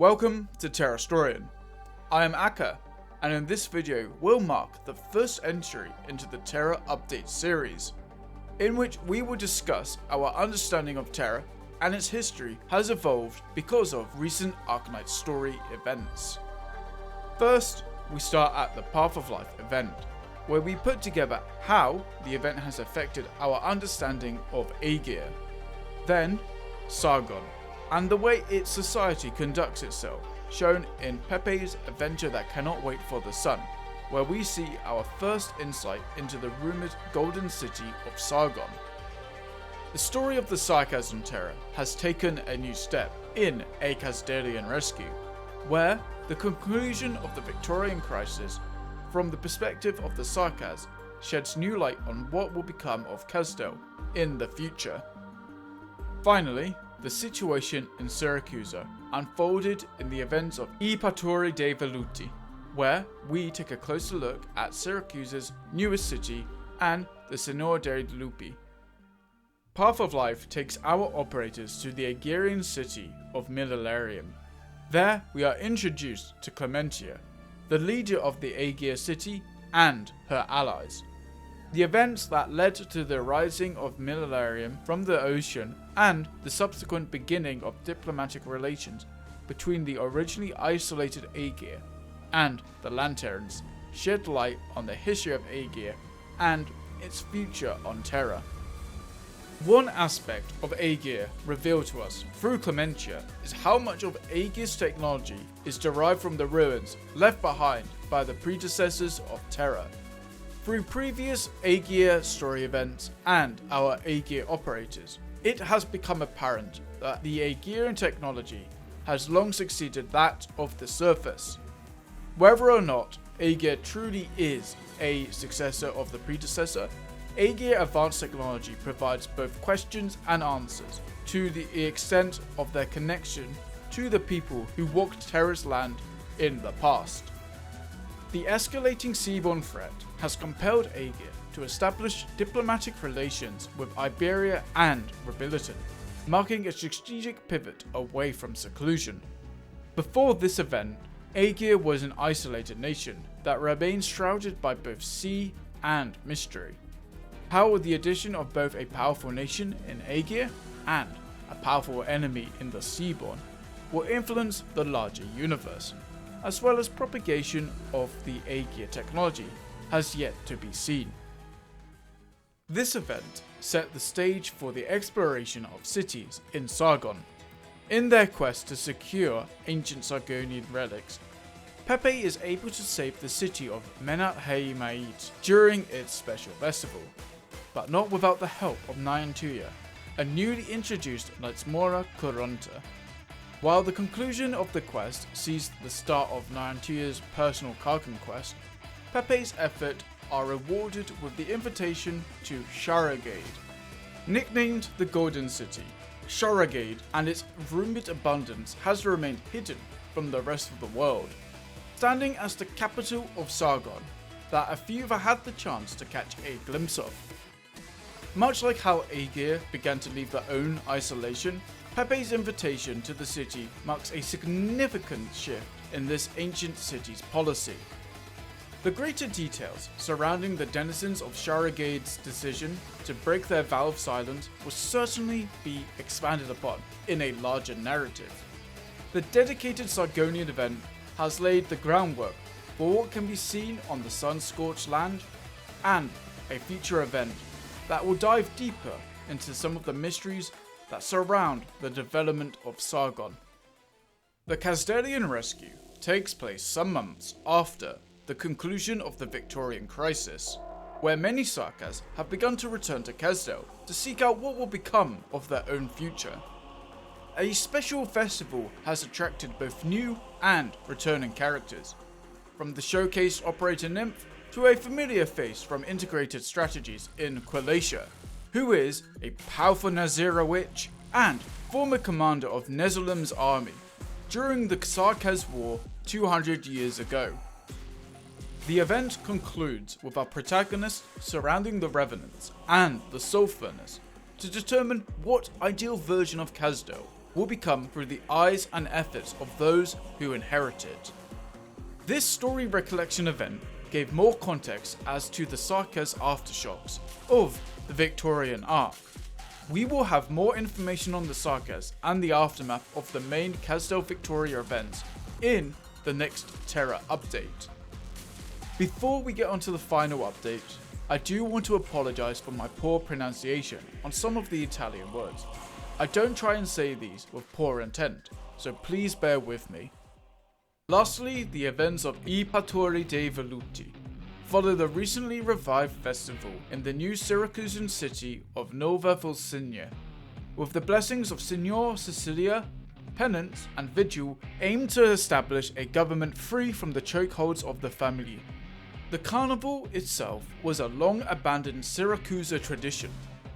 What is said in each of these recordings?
Welcome to Terra. I am Akka, and in this video we'll mark the first entry into the Terra update series, in which we will discuss our understanding of Terra and its history has evolved because of recent Arknights story events. First, we start at the Path of Life event, where we put together how the event has affected our understanding of Aegir. Then, Sargon, and the way its society conducts itself, shown in Pepe's Adventure That Cannot Wait for the Sun, where we see our first insight into the rumoured Golden City of Sargon. The story of the sarcasm Terra has taken a new step in A Kazdelian Rescue, where the conclusion of the Victorian crisis, from the perspective of the Sarkaz, sheds new light on what will become of Kazdel in the future. Finally, the situation in Syracuse unfolded in the events of I Pattori dei Veluti, where we take a closer look at Syracuse's newest city and the Signor dei Lupi. Path of Life takes our operators to the Aegirian city of Millenarium. There we are introduced to Clementia, the leader of the Aegir city and her allies. The events that led to the rising of Millenarium from the ocean and the subsequent beginning of diplomatic relations between the originally isolated Aegir and the Lanterns shed light on the history of Aegir and its future on Terra. One aspect of Aegir revealed to us through Clementia is how much of Aegir's technology is derived from the ruins left behind by the predecessors of Terra. Through previous Aegir story events and our Aegir operators, it has become apparent that the Aegirian technology has long succeeded that of the surface. Whether or not Aegir truly is a successor of the predecessor, Aegir advanced technology provides both questions and answers to the extent of their connection to the people who walked Terra's land in the past. The escalating seaborne threat has compelled Aegir to establish diplomatic relations with Iberia and Robiliton, marking a strategic pivot away from seclusion. Before this event, Aegir was an isolated nation that remained shrouded by both sea and mystery. How the addition of both a powerful nation in Aegir and a powerful enemy in the Seaborne will influence the larger universe, as well as propagation of the Aegir technology, has yet to be seen. This event set the stage for the exploration of cities in Sargon. In their quest to secure ancient Sargonian relics, Pepe is able to save the city of Menat Haimait during its special festival, but not without the help of Nyantuya, a newly introduced Nightsmora Kurunta. While the conclusion of the quest sees the start of Nyantuya's personal car conquest, Pepe's efforts are rewarded with the invitation to Sharagade. Nicknamed the Golden City, Sharagade and its rumored abundance has remained hidden from the rest of the world, standing as the capital of Sargon that a few have had the chance to catch a glimpse of. Much like how Aegir began to leave their own isolation, Pepe's invitation to the city marks a significant shift in this ancient city's policy. The greater details surrounding the denizens of Sharagade's decision to break their vow of silence will certainly be expanded upon in a larger narrative. The dedicated Sargonian event has laid the groundwork for what can be seen on the sun-scorched land, and a future event that will dive deeper into some of the mysteries that surround the development of Sargon. The Kazdelian rescue takes place some months after the conclusion of the Victorian crisis, where many Sarkaz have begun to return to Kazdel to seek out what will become of their own future. A special festival has attracted both new and returning characters, from the showcased operator Nymph to a familiar face from Integrated Strategies in Qualacia, who is a powerful Nazira witch and former commander of Nezalim's army during the Sarkaz War 200 years ago. The event concludes with our protagonist surrounding the Revenants and the Soul Furnace to determine what ideal version of Kazdel will become through the eyes and efforts of those who inherit it. This story recollection event gave more context as to the Sarkaz aftershocks of the Victorian arc. We will have more information on the Sarkaz and the aftermath of the main Kazdel Victoria events in the next Terra update. Before we get onto the final update, I do want to apologise for my poor pronunciation on some of the Italian words. I don't try and say these with poor intent, so please bear with me. Lastly, the events of I Pastori dei Veluti follow the recently revived festival in the new Syracusan city of Nova Volsinia, with the blessings of Signor Cecilia, penance and vigil aim to establish a government free from the chokeholds of the family. The carnival itself was a long abandoned Syracuse tradition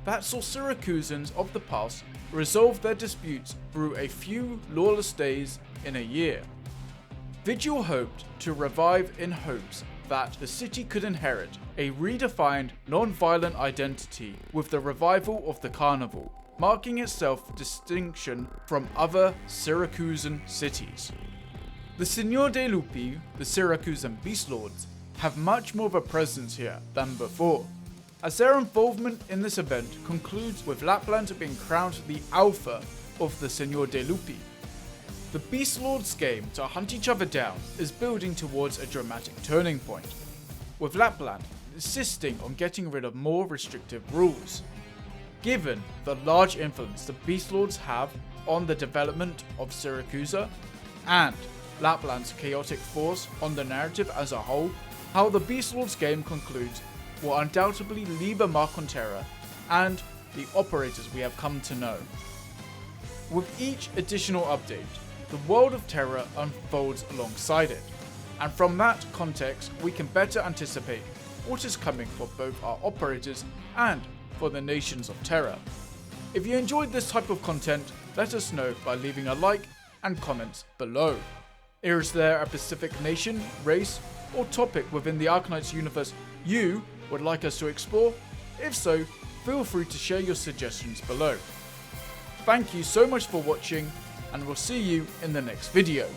that saw Syracusans of the past resolve their disputes through a few lawless days in a year. Vigil hoped to revive in hopes that the city could inherit a redefined, non-violent identity with the revival of the carnival, marking itself distinction from other Syracusan cities. The Signor dei Lupi, the Syracusan Beast Lords, have much more of a presence here than before, as their involvement in this event concludes with Lapland being crowned the alpha of the Signor dei Lupi. The Beast Lords' game to hunt each other down is building towards a dramatic turning point, with Lapland insisting on getting rid of more restrictive rules. Given the large influence the Beast Lords have on the development of Syracuse and Lapland's chaotic force on the narrative as a whole, how the Beast Lords game concludes will undoubtedly leave a mark on Terra and the operators we have come to know. With each additional update, the world of Terra unfolds alongside it, and from that context we can better anticipate what is coming for both our operators and for the nations of Terra. If you enjoyed this type of content, let us know by leaving a like and comments below. Is there a specific nation, race, or topic within the Arknights universe you would like us to explore? If so, feel free to share your suggestions below. Thank you so much for watching, and we'll see you in the next video.